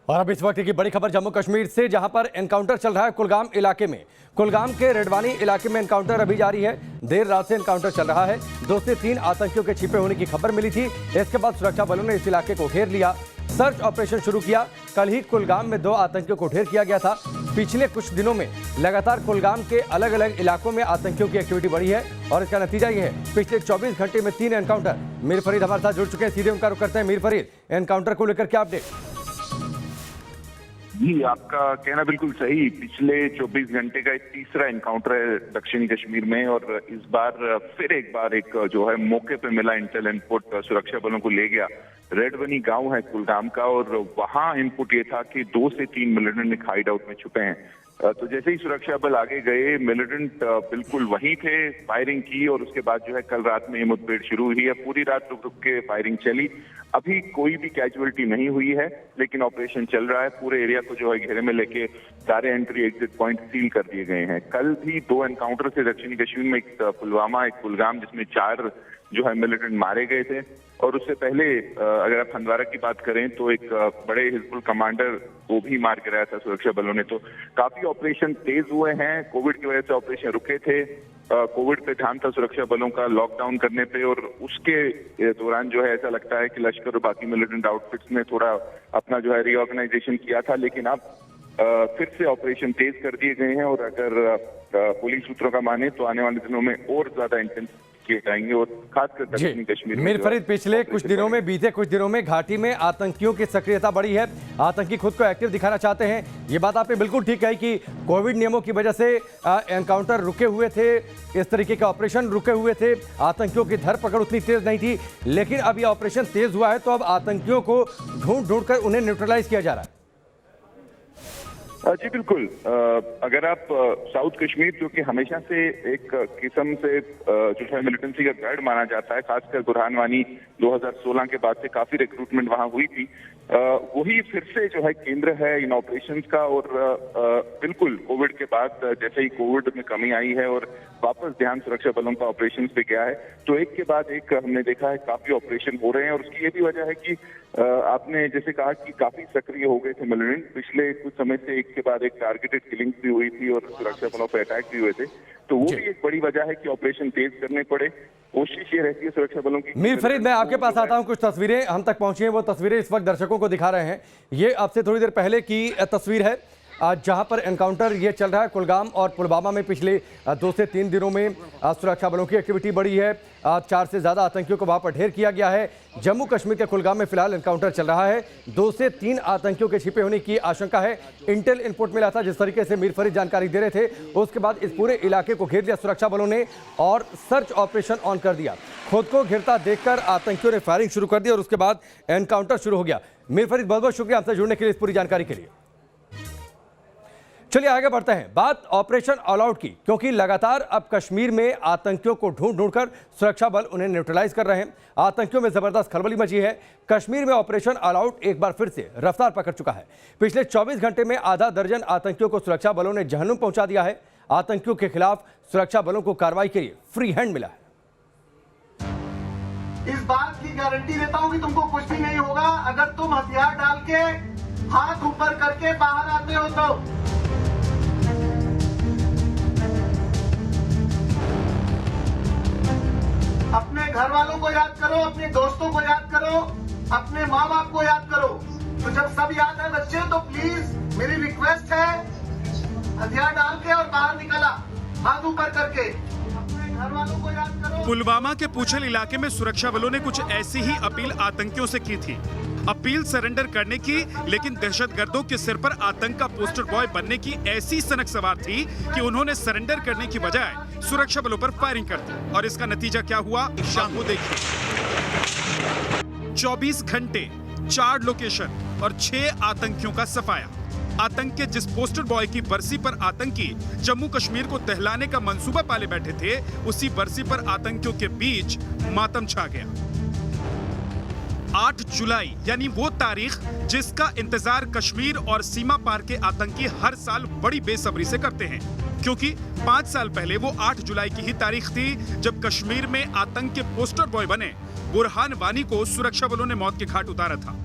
और अब इस वक्त की बड़ी खबर जम्मू कश्मीर से, जहां पर एनकाउंटर चल रहा है कुलगाम इलाके में। कुलगाम के रेडवानी इलाके में एनकाउंटर अभी जारी है। देर रात से एनकाउंटर चल रहा है। 2 से 3 आतंकियों के छिपे होने की खबर मिली थी। इसके बाद सुरक्षा बलों ने इस इलाके को घेर लिया, सर्च ऑपरेशन शुरू किया। कल ही कुलगाम में 2 आतंकियों को ढेर किया गया था। पिछले कुछ दिनों में लगातार कुलगाम के अलग अलग इलाकों में आतंकियों की एक्टिविटी बढ़ी है और इसका नतीजा ये है, पिछले 24 घंटे में 3 एनकाउंटर। मीर फरीद हमारे साथ जुड़ चुके हैं, सीधे उनका रुख करते हैं। मीर फरीद, एनकाउंटर को लेकर क्या अपडेट? जी, आपका कहना बिल्कुल सही। पिछले 24 घंटे का एक तीसरा एनकाउंटर है दक्षिणी कश्मीर में, और इस बार फिर एक बार एक जो है मौके पे मिला इंटेल इनपुट सुरक्षा बलों को ले गया। रेडवनी गांव है कुलगाम का, और वहां इनपुट ये था कि 2 से 3 मिलिटेंट हाइड आउट में छुपे हैं। तो जैसे ही सुरक्षा बल आगे गए, मिलिटेंट बिल्कुल वहीं थे, फायरिंग की, और उसके बाद जो है कल रात में ये मुठभेड़ शुरू हुई है। पूरी रात रुक रुक के फायरिंग चली। अभी कोई भी कैजुअलिटी नहीं हुई है, लेकिन ऑपरेशन चल रहा है। पूरे एरिया को जो है घेरे में लेके सारे एंट्री एग्जिट पॉइंट सील कर दिए गए हैं। कल भी 2 एनकाउंटर थे दक्षिणी कश्मीर में, एक पुलवामा, एक कुलगाम, जिसमें 4 जो है मिलिटेंट मारे गए थे। और उससे पहले अगर आप हंदवारा की बात करें तो एक बड़े हिजबुल कमांडर को भी मार गिराया था सुरक्षा बलों ने। तो काफी ऑपरेशन तेज हुए हैं। कोविड की वजह से ऑपरेशन रुके थे। कोविड पे ध्यान था सुरक्षा बलों का लॉकडाउन करने पे, और उसके दौरान जो है ऐसा लगता है कि लश्कर और बाकी मिलिटेंट आउटफिट्स ने थोड़ा अपना जो है रीऑर्गेनाइजेशन किया था, लेकिन अब फिर से ऑपरेशन तेज कर दिए गए हैं। और अगर पुलिस सूत्रों का माने तो आने वाले दिनों में और ज्यादा इंटेंस किए जाएंगे, और खासकर दक्षिणी कश्मीर में। मीर फरीद, पिछले कुछ दिनों में, बीते कुछ दिनों में घाटी में आतंकियों की सक्रियता बढ़ी है। आतंकी खुद को एक्टिव दिखाना चाहते हैं। ये बात आपने बिल्कुल ठीक कही कि कोविड नियमों की वजह से एनकाउंटर रुके हुए थे, इस तरीके के ऑपरेशन रुके हुए थे, आतंकियों की धरपकड़ उतनी तेज नहीं थी। लेकिन अब ये ऑपरेशन तेज हुआ है तो अब आतंकियों को ढूंढ ढूंढ कर उन्हें न्यूट्रलाइज किया जा रहा है। जी बिल्कुल। अगर आप साउथ कश्मीर, जो कि हमेशा से एक किस्म से जो है मिलिटेंसी का गढ़ माना जाता है, खासकर बुरहान वानी 2016 के बाद से काफी रिक्रूटमेंट वहां हुई थी, वही फिर से जो है केंद्र है इन ऑपरेशंस का। और बिल्कुल कोविड के बाद जैसे ही कोविड में कमी आई है और वापस ध्यान सुरक्षा बलों का ऑपरेशंस पे गया है, तो एक के बाद एक हमने देखा है काफी ऑपरेशन हो रहे हैं। और उसकी ये भी वजह है कि आपने जैसे कहा कि काफी सक्रिय हो गए थे मिलिटेंट। पिछले कुछ समय से एक के बाद एक टारगेटेड किलिंग भी हुई थी और सुरक्षा बलों पर अटैक भी हुए थे, तो वो भी एक बड़ी वजह है कि ऑपरेशन तेज करने पड़े। कोशिश ये रहती है सुरक्षा बलों की। मीर फरीद, मैं आपके पास आता हूं। कुछ तस्वीरें हम तक पहुंची हैं, वो तस्वीरें इस वक्त दर्शकों को दिखा रहे हैं। ये आपसे थोड़ी देर पहले की तस्वीर है, जहां पर एनकाउंटर ये चल रहा है कुलगाम और पुलवामा में। पिछले 2 से 3 दिनों में सुरक्षा बलों की एक्टिविटी बढ़ी है। 4 से ज़्यादा आतंकियों को वहां पर ढेर किया गया है। जम्मू कश्मीर के कुलगाम में फिलहाल एनकाउंटर चल रहा है। 2 से 3 आतंकियों के छिपे होने की आशंका है। इंटेल इनपुट मिला था, जिस तरीके से मीर फरीद जानकारी दे रहे थे, उसके बाद इस पूरे इलाके को घेर लिया सुरक्षा बलों ने और सर्च ऑपरेशन ऑन कर दिया। खुद को घिरता देखकर आतंकियों ने फायरिंग शुरू कर दी और उसके बाद एनकाउंटर शुरू हो गया। मीर फरीद, बहुत बहुत शुक्रिया आपसे जुड़ने के लिए, इस पूरी जानकारी के लिए। चलिए आगे बढ़ते हैं। बात ऑपरेशन ऑल आउट की, क्योंकि लगातार अब कश्मीर में आतंकियों को ढूंढ ढूंढकर सुरक्षा बल उन्हें न्यूट्रलाइज कर रहे हैं। आतंकियों में जबरदस्त खलबली मची है। कश्मीर में ऑपरेशन ऑल आउट एक बार फिर से रफ्तार पकड़ चुका है। पिछले 24 घंटे में आधा दर्जन आतंकियों को सुरक्षा बलों ने जहन्नुम पहुंचा दिया है। आतंकियों के खिलाफ सुरक्षा बलों को कार्रवाई के लिए फ्री हैंड मिला है। इस बात की गारंटी देता हूं कि तुमको कुछ भी नहीं होगा अगर तुम हथियार डाल के हाथ ऊपर करके बाहर आते हो तो। अपने घर वालों को याद करो, अपने दोस्तों को याद करो, अपने माँ बाप को याद करो। तो जब सब याद है बच्चे, तो प्लीज मेरी रिक्वेस्ट है, हथियार डाल के और बाहर निकला हाथ ऊपर करके, अपने घर वालों को याद करो। पुलवामा के पूछल इलाके में सुरक्षा बलों ने कुछ ऐसी ही अपील आतंकियों से की थी। अपील सरेंडर करने की, लेकिन दहशतगर्दों के सिर पर आतंक का पोस्टर बॉय बनने की ऐसी सनक सवार थी कि उन्होंने सरेंडर करने की बजाय सुरक्षा बलों पर फायरिंग कर दी। और इसका नतीजा क्या हुआ, शाम को देखिए। 24 घंटे, 4 लोकेशन और 6 आतंकियों का सफाया। आतंक के जिस पोस्टर बॉय की बरसी पर आतंकी जम्मू कश्मीर को दहलाने का मंसूबा पाले बैठे थे, उसी बरसी पर आतंकियों के बीच मातम छा गया। 8 जुलाई यानी वो तारीख जिसका इंतजार कश्मीर और सीमा पार के आतंकी हर साल बड़ी बेसब्री से करते हैं, क्योंकि 5 साल पहले वो 8 जुलाई की ही तारीख थी जब कश्मीर में आतंक के पोस्टर बॉय बने बुरहान वानी को सुरक्षा बलों ने मौत के घाट उतारा था।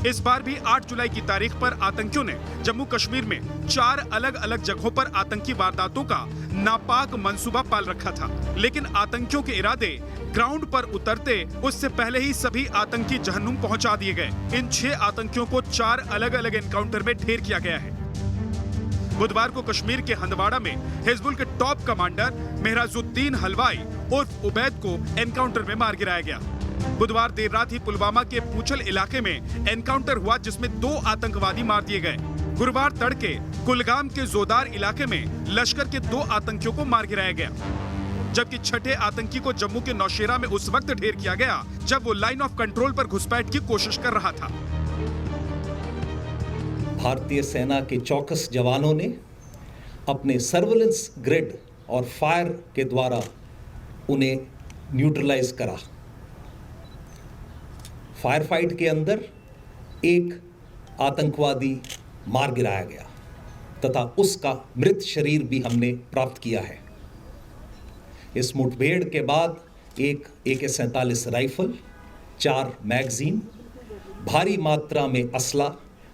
इस बार भी 8 जुलाई की तारीख पर आतंकियों ने जम्मू कश्मीर में 4 अलग अलग जगहों पर आतंकी वारदातों का नापाक मंसूबा पाल रखा था। लेकिन आतंकियों के इरादे ग्राउंड पर उतरते उससे पहले ही सभी आतंकी जहन्नुम पहुंचा दिए गए। इन 6 आतंकियों को 4 अलग अलग एनकाउंटर में ढेर किया गया है। बुधवार को कश्मीर के हंदवाड़ा में हिजबुल के टॉप कमांडर मेहराजुद्दीन हलवाई उर्फ उबैद को एनकाउंटर में मार गिराया गया। बुधवार देर रात ही पुलवामा के पूछल इलाके में एनकाउंटर हुआ, जिसमें 2 आतंकवादी मार दिए गए। गुरुवार तड़के कुलगाम के जोदार इलाके में लश्कर के 2 आतंकियों को मार गिराया गया, जबकि छठे आतंकी को जम्मू के नौशेरा में उस वक्त ढेर किया गया जब वो लाइन ऑफ कंट्रोल पर घुसपैठ की कोशिश कर रहा था। भारतीय सेना के चौकस जवानों ने अपने सर्वेलेंस ग्रिड और फायर के द्वारा उन्हें न्यूट्रलाइज करा। फायर फाइट के अंदर एक आतंकवादी मार गिराया गया तथा उसका मृत शरीर भी हमने प्राप्त किया है। इस मुठभेड़ के बाद एक AK-47 राइफल, 4 मैगजीन, भारी मात्रा में असला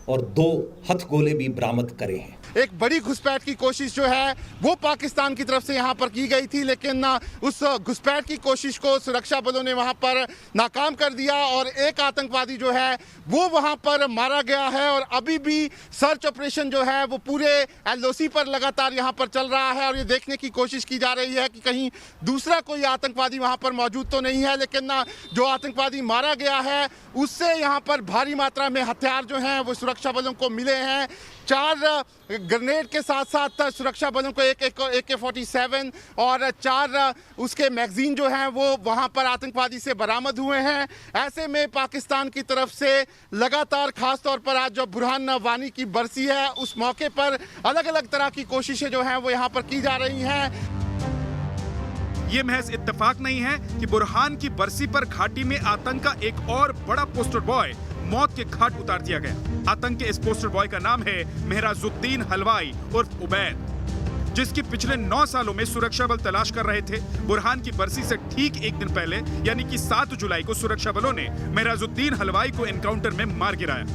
और 2 हथगोले भी बरामद करे हैं। एक बड़ी घुसपैठ की कोशिश जो है वो पाकिस्तान की तरफ से यहाँ पर की गई थी, लेकिन उस घुसपैठ की कोशिश को सुरक्षा बलों ने वहाँ पर नाकाम कर दिया और एक आतंकवादी जो है वो वहाँ पर मारा गया है। और अभी भी सर्च ऑपरेशन जो है वो पूरे LOC पर लगातार यहाँ पर चल रहा है और ये देखने की कोशिश की जा रही है कि कहीं दूसरा कोई आतंकवादी वहाँ पर मौजूद तो नहीं है। लेकिन जो आतंकवादी मारा गया है उससे यहाँ पर भारी मात्रा में हथियार जो हैं वो सुरक्षा बलों को मिले हैं। 4 ग्रेनेड के साथ साथ सुरक्षा बलों को एक AK-47 और 4 उसके मैगजीन जो हैं वो वहां पर आतंकवादी से बरामद हुए हैं। ऐसे में पाकिस्तान की तरफ से लगातार खास तौर पर आज जो बुरहान वानी की बरसी है उस मौके पर अलग अलग तरह की कोशिशें जो हैं वो यहाँ पर की जा रही हैं। ये महज इत्तेफाक नहीं है कि बुरहान की बरसी पर घाटी में आतंक का एक और बड़ा पोस्टर बॉय मौत के घाट उतार दिया गया। आतंक के इस पोस्टर बॉय का नाम है मेहराजुद्दीन हलवाई उर्फ उबैद, जिसकी पिछले 9 सालों में सुरक्षा बल तलाश कर रहे थे। बुरहान की बरसी से ठीक एक दिन पहले यानी कि 7 जुलाई को सुरक्षा बलों ने मेहराजुद्दीन हलवाई को एनकाउंटर में मार गिराया।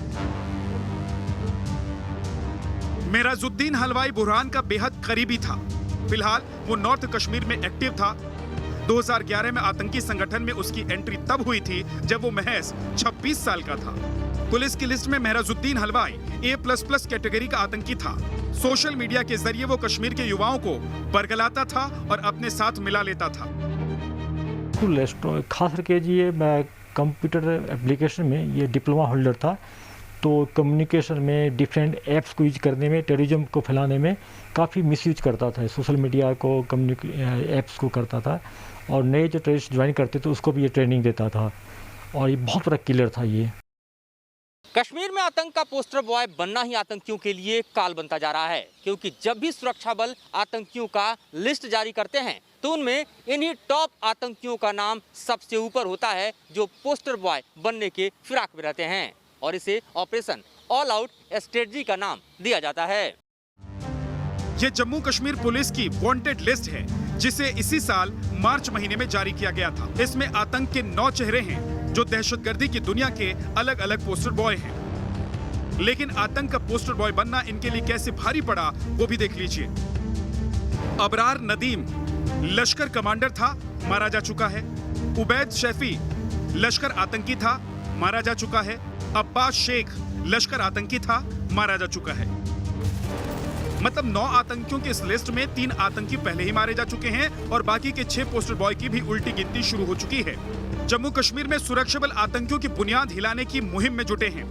मेहराजुद्दीन हलवाई बुरहान का बेहद करीबी था। फिलहाल वो नॉर्थ कश्मीर में एक्टिव था। 2011 में आतंकी संगठन में उसकी एंट्री तब हुई थी जब वो महज 26 साल का था। पुलिस की लिस्ट में मेहराजुद्दीन हलवाई A++ कैटेगरी का आतंकी था। सोशल मीडिया के जरिए वो कश्मीर के युवाओं को बरगलाता था और अपने साथ मिला लेता था। खास करके ये मैं कंप्यूटर एप्लीकेशन में ये डिप्लोमा होल्डर था, तो कम्युनिकेशन में डिफरेंट ऐप्स को यूज करने में, टेररिज्म को फैलाने में काफ़ी मिसयूज करता था। सोशल मीडिया को, ऐप्स को करता था और नए जो टेररिस्ट ज्वाइन करते थे उसको भी ये ट्रेनिंग देता था और ये बहुत बड़ा किलर था। ये कश्मीर में आतंक का पोस्टर बॉय बनना ही आतंकियों के लिए काल बनता जा रहा है, क्योंकि जब भी सुरक्षा बल आतंकियों का लिस्ट जारी करते हैं तो उनमें इन्हीं टॉप आतंकियों का नाम सबसे ऊपर होता है जो पोस्टर बॉय बनने के फिराक में रहते हैं, और इसे ऑपरेशन ऑल आउट स्ट्रेटजी का नाम दिया जाता है। ये जम्मू कश्मीर पुलिस की वांटेड लिस्ट है, जिसे इसी साल मार्च महीने में जारी किया गया था। इसमें आतंक के 9 चेहरे हैं जो दहशतगर्दी की दुनिया के अलग अलग पोस्टर बॉय हैं। लेकिन आतंक का पोस्टर बॉय बनना इनके लिए कैसे भारी पड़ा वो भी देख लीजिए। अबरार नदीम लश्कर कमांडर था, मारा जा चुका है। उबैद शैफी लश्कर आतंकी था, मारा जा चुका है। अब्बास शेख लश्कर आतंकी था, मारा जा चुका है। मतलब 9 आतंकियों की इस लिस्ट में 3 आतंकी पहले ही मारे जा चुके हैं और बाकी के 6 पोस्टर बॉय की भी उल्टी गिनती शुरू हो चुकी है। जम्मू कश्मीर में सुरक्षा बल आतंकियों की बुनियाद हिलाने की मुहिम में जुटे हैं।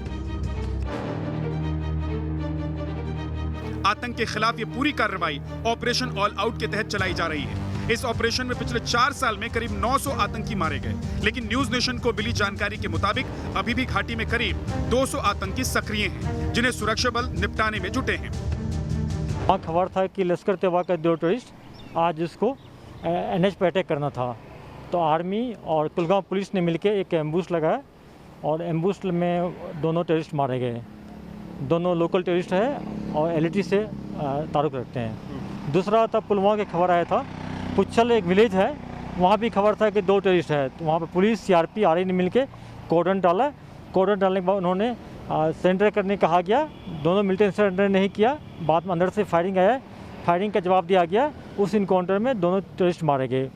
आतंक के खिलाफ ये पूरी कार्रवाई ऑपरेशन ऑल आउट के तहत चलाई जा रही है। इस ऑपरेशन में पिछले 4 साल में करीब 900 आतंकी मारे गए, लेकिन न्यूज नेशन को मिली जानकारी के मुताबिक अभी भी घाटी में करीब 200 आतंकी सक्रिय हैं, जिन्हें सुरक्षा बल निपटाने में जुटे हैं। खबर था कि लश्कर तैयबा का 2 टेररिस्ट आज इसको NH पर अटैक करना था, तो आर्मी और कुलगाम पुलिस ने मिलकर एक एम्बुश लगाया और एम्बुश में दोनों टेररिस्ट मारे गए। दोनों लोकल टेररिस्ट है और LAT से ताल्लुक़ रखते हैं। दूसरा था पुलवामा की खबर आया था, पुच्छल एक विलेज है, वहाँ भी खबर था कि 2 टेररिस्ट है, तो वहाँ पर पुलिस CRP RI ने मिलकर कॉर्डन डाला। कॉर्डन डालने के बाद उन्होंने सरेंडर करने कहा गया, दोनों मिलिटेंट ने सरेंडर नहीं किया। बाद में अंदर से फायरिंग आया, फायरिंग का जवाब दिया गया। उस इनकाउंटर में दोनों टेररिस्ट मारे गए।